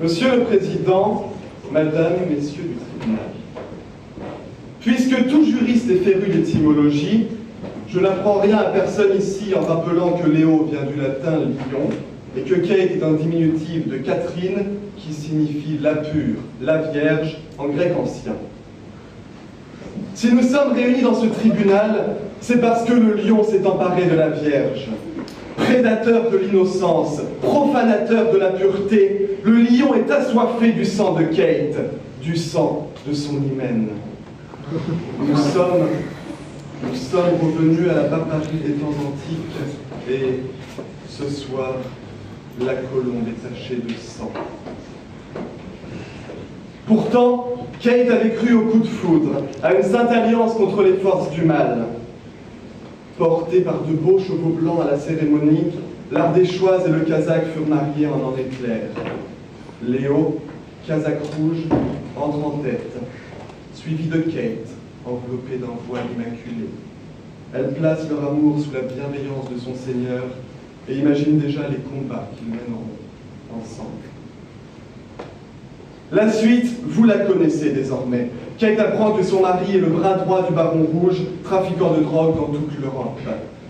Monsieur le Président, Madame, Messieurs du tribunal, puisque tout juriste est féru d'étymologie, je n'apprends rien à personne ici en rappelant que Léo vient du latin lion et que Kate est un diminutif de Catherine qui signifie la pure, la vierge en grec ancien. Si nous sommes réunis dans ce tribunal, c'est parce que le lion s'est emparé de la Vierge. Prédateur de l'innocence, profanateur de la pureté, le lion est assoiffé du sang de Kate, du sang de son hymen. Nous sommes revenus à la barbarie des temps antiques et, ce soir, la colombe est tachée de sang. Pourtant, Kate avait cru au coup de foudre, à une sainte alliance contre les forces du mal. Portés par de beaux chevaux blancs à la cérémonie, l'Ardéchoise et le Kazakh furent mariés en éclair. Léo, Kazakh rouge, entre en tête, suivi de Kate, enveloppée d'un voile immaculé. Elle place leur amour sous la bienveillance de son Seigneur et imagine déjà les combats qu'ils mèneront ensemble. La suite, vous la connaissez désormais. Kate apprend que son mari est le bras droit du baron rouge, trafiquant de drogue dans toute l'Europe.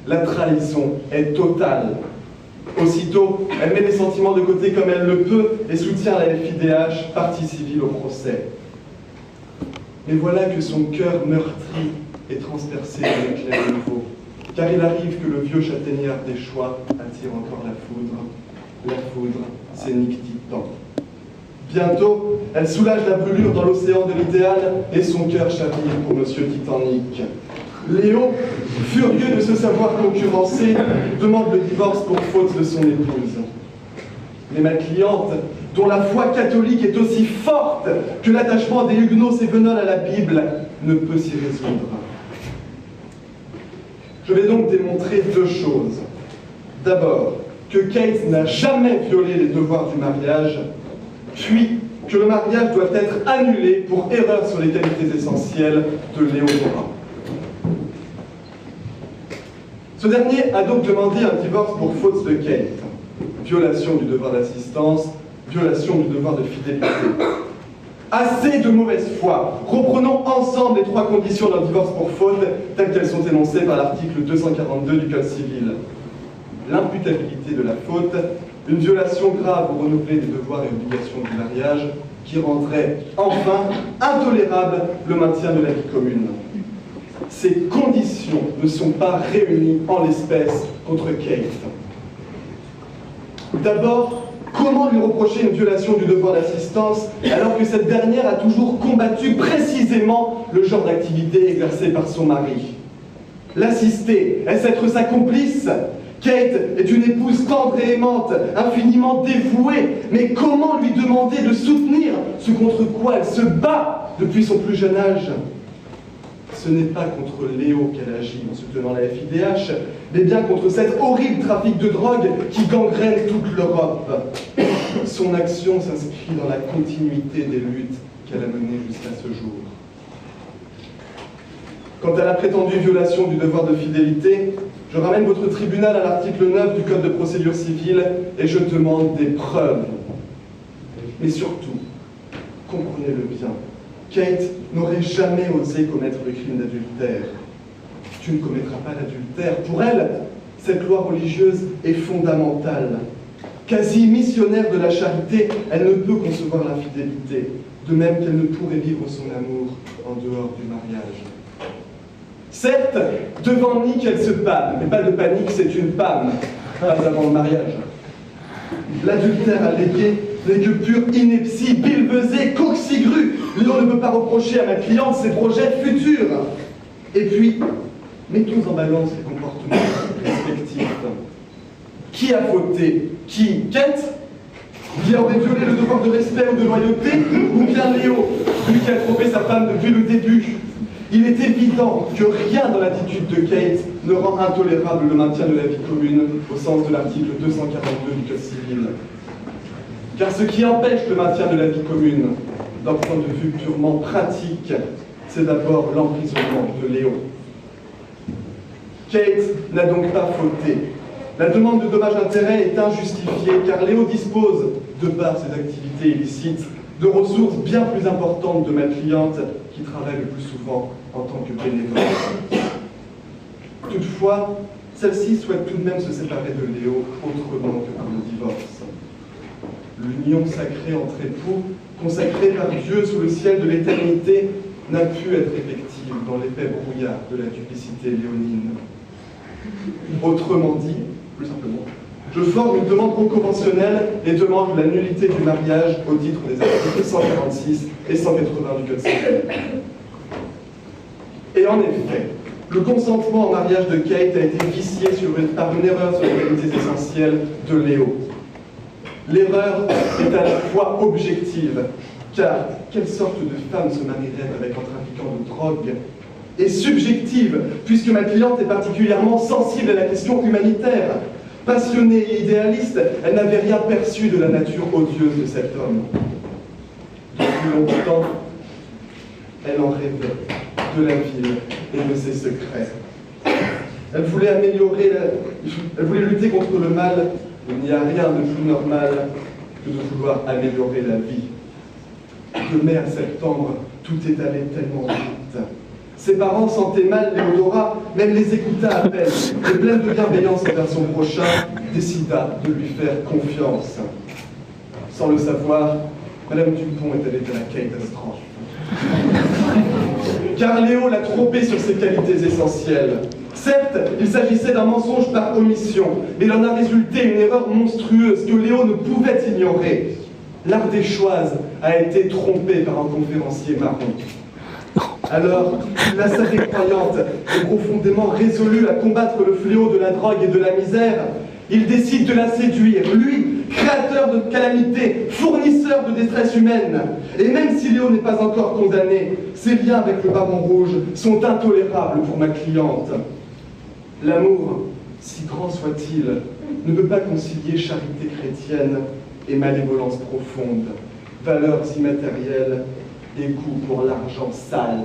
La trahison est totale. Aussitôt, elle met les sentiments de côté comme elle le peut et soutient la FIDH, partie civile au procès. Mais voilà que son cœur meurtri est transpercé d'un éclair nouveau, car il arrive que le vieux châtaignier ardéchois attire encore la foudre. La foudre, c'est Nick Titan. Bientôt, elle soulage la brûlure dans l'océan de l'idéal et son cœur chavire pour Monsieur Titanic. Léo, furieux de se savoir concurrencé, demande le divorce pour faute de son épouse. Mais ma cliente, dont la foi catholique est aussi forte que l'attachement des huguenots sévenols à la Bible, ne peut s'y résoudre. Je vais donc démontrer deux choses. D'abord, que Kate n'a jamais violé les devoirs du mariage, puis que le mariage doit être annulé pour erreur sur les qualités essentielles de Léonora. Ce dernier a donc demandé un divorce pour faute de Kate, violation du devoir d'assistance, violation du devoir de fidélité. Assez de mauvaise foi. Reprenons ensemble les trois conditions d'un divorce pour faute, telles qu'elles sont énoncées par l'article 242 du Code civil. L'imputabilité de la faute, une violation grave ou renouvelée des devoirs et obligations du mariage qui rendrait enfin intolérable le maintien de la vie commune. Ces conditions ne sont pas réunies en l'espèce contre Kate. D'abord, comment lui reprocher une violation du devoir d'assistance alors que cette dernière a toujours combattu précisément le genre d'activité exercée par son mari? L'assister, est-ce être sa complice? Kate est une épouse tendre et aimante, infiniment dévouée, mais comment lui demander de soutenir ce contre quoi elle se bat depuis son plus jeune âge? Ce n'est pas contre Léo qu'elle agit en soutenant la FIDH, mais bien contre cet horrible trafic de drogue qui gangrène toute l'Europe. Son action s'inscrit dans la continuité des luttes qu'elle a menées jusqu'à ce jour. Quant à la prétendue violation du devoir de fidélité, je ramène votre tribunal à l'article 9 du Code de procédure civile et je demande des preuves. Mais surtout, comprenez-le bien, Kate n'aurait jamais osé commettre le crime d'adultère. Tu ne commettras pas l'adultère. Pour elle, cette loi religieuse est fondamentale. Quasi missionnaire de la charité, elle ne peut concevoir l'infidélité, de même qu'elle ne pourrait vivre son amour en dehors du mariage. Certes, devant Nick, elle se pâme, mais pas de panique, c'est une pâme, pas avant le mariage. L'adultère allégué n'est que pure ineptie, billevesée, coxigru. Léo ne peut pas reprocher à ma cliente ses projets futurs. Et puis, mettons en balance les comportements respectifs. Qui a fauté? Qui? Kate? Qui aurait violé le devoir de respect ou de loyauté? Ou bien Léo, lui qui a trompé sa femme depuis le début? Il est évident que rien dans l'attitude de Kate ne rend intolérable le maintien de la vie commune au sens de l'article 242 du Code civil. Car ce qui empêche le maintien de la vie commune, d'un point de vue purement pratique, c'est d'abord l'emprisonnement de Léo. Kate n'a donc pas fauté. La demande de dommages-intérêts est injustifiée car Léo dispose, de par ses activités illicites, de ressources bien plus importantes de ma cliente qui travaille le plus souvent en tant que bénévole. Toutefois, celle-ci souhaite tout de même se séparer de Léo autrement que par le divorce. L'union sacrée entre époux, consacrée par Dieu sous le ciel de l'éternité, n'a pu être effective dans l'épais brouillard de la duplicité léonine. Autrement dit, plus simplement, je forme une demande conventionnelle et demande la nullité du mariage au titre des articles 146 et 180 du Code civil. Et en effet, le consentement au mariage de Kate a été vicié par une erreur sur les qualités essentielles de Léo. L'erreur est à la fois objective, car quelle sorte de femme se marierait avec un trafiquant de drogue, et subjective, puisque ma cliente est particulièrement sensible à la question humanitaire. Passionnée et idéaliste, elle n'avait rien perçu de la nature odieuse de cet homme. Depuis longtemps, elle en rêvait de la ville et de ses secrets. Elle voulait elle voulait lutter contre le mal. Il n'y a rien de plus normal que de vouloir améliorer la vie. De mai à septembre, tout est allé tellement vite. Ses parents sentaient mal Léodora, mais elle les écouta à peine, et pleine de bienveillance envers son prochain, décida de lui faire confiance. Sans le savoir, Madame Dupont est allée à la catastrophe. Car Léo l'a trompée sur ses qualités essentielles. Certes, il s'agissait d'un mensonge par omission, mais il en a résulté une erreur monstrueuse que Léo ne pouvait ignorer. L'Ardéchoise a été trompée par un conférencier marron. Alors, la sacrée croyante est profondément résolue à combattre le fléau de la drogue et de la misère. Il décide de la séduire, lui, créateur de calamités, fournisseur de détresse humaine. Et même si Léo n'est pas encore condamné, ses liens avec le baron rouge sont intolérables pour ma cliente. L'amour, si grand soit-il, ne peut pas concilier charité chrétienne et malévolence profonde, valeurs immatérielles et goût pour l'argent sale.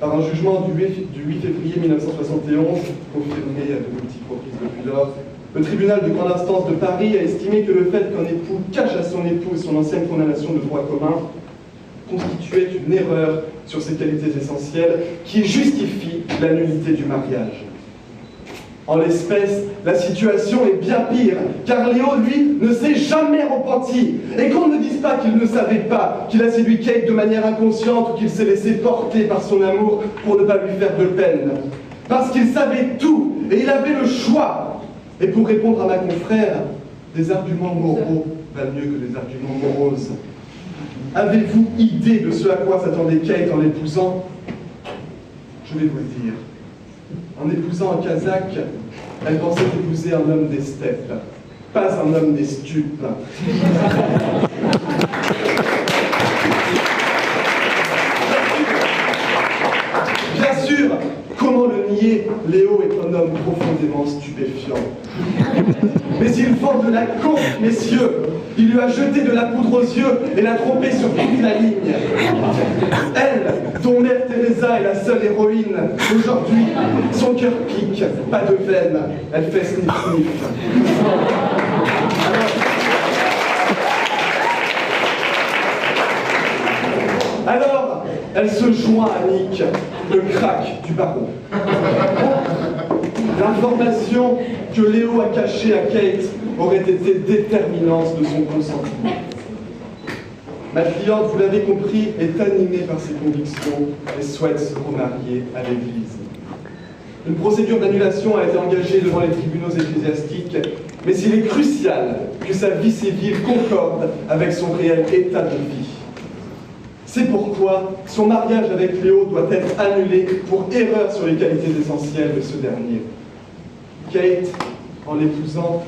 Par un jugement du 8 février 1971, confirmé à de multiples reprises depuis lors, le tribunal de grande instance de Paris a estimé que le fait qu'un époux cache à son épouse son ancienne condamnation de droit commun constituait une erreur sur ses qualités essentielles qui justifie la nullité du mariage. En l'espèce, la situation est bien pire, car Léo, lui, ne s'est jamais repenti. Et qu'on ne dise pas qu'il ne savait pas qu'il a séduit Kate de manière inconsciente ou qu'il s'est laissé porter par son amour pour ne pas lui faire de peine. Parce qu'il savait tout, et il avait le choix. Et pour répondre à ma confrère, des arguments moraux valent mieux que des arguments moroses. Avez-vous idée de ce à quoi s'attendait Kate en l'épousant? Je vais vous le dire. En épousant un Kazakh, elle pensait épouser un homme des steppes, pas un homme des stupes. Bien sûr, comment le nier, Léo est un homme profondément stupéfiant. Mais il vend de la conque, messieurs. Il lui a jeté de la poudre aux yeux et l'a trompé sur toute la ligne. Elle, dont Mère Teresa est la seule héroïne, aujourd'hui, son cœur pique, pas de veine, elle fait sniff-sniff. Alors, elle se joint à Nick, le crack du baron. L'information que Léo a cachée à Kate aurait été déterminante de son consentement. Ma cliente, vous l'avez compris, est animée par ses convictions et souhaite se remarier à l'Église. Une procédure d'annulation a été engagée devant les tribunaux ecclésiastiques, mais il est crucial que sa vie civile concorde avec son réel état de vie. C'est pourquoi son mariage avec Léo doit être annulé pour erreur sur les qualités essentielles de ce dernier. Kate, en l'épousant,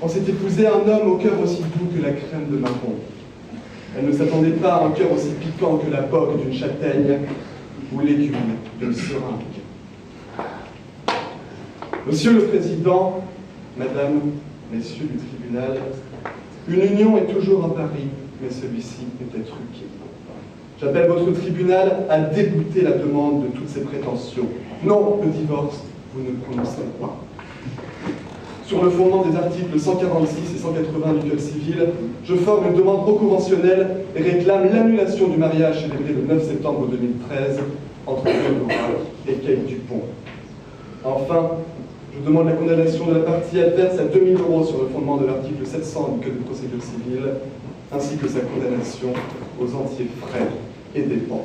on s'est épousé un homme au cœur aussi doux que la crème de marron. Elle ne s'attendait pas à un cœur aussi piquant que la poque d'une châtaigne ou l'écume d'une seringue. Monsieur le Président, Madame, Messieurs du tribunal, une union est toujours un pari, mais celui-ci était truqué. J'appelle votre tribunal à débouter la demande de toutes ces prétentions. Non, le divorce, vous ne prononcez pas. Sur le fondement des articles 146 et 180 du Code civil, je forme une demande pro-conventionnelle et réclame l'annulation du mariage célébré le 9 septembre 2013 entre Théodora et Kate Dupont. Enfin, je demande la condamnation de la partie adverse à 2 000 € sur le fondement de l'article 700 du Code de procédure civile, ainsi que sa condamnation aux entiers frais et dépens.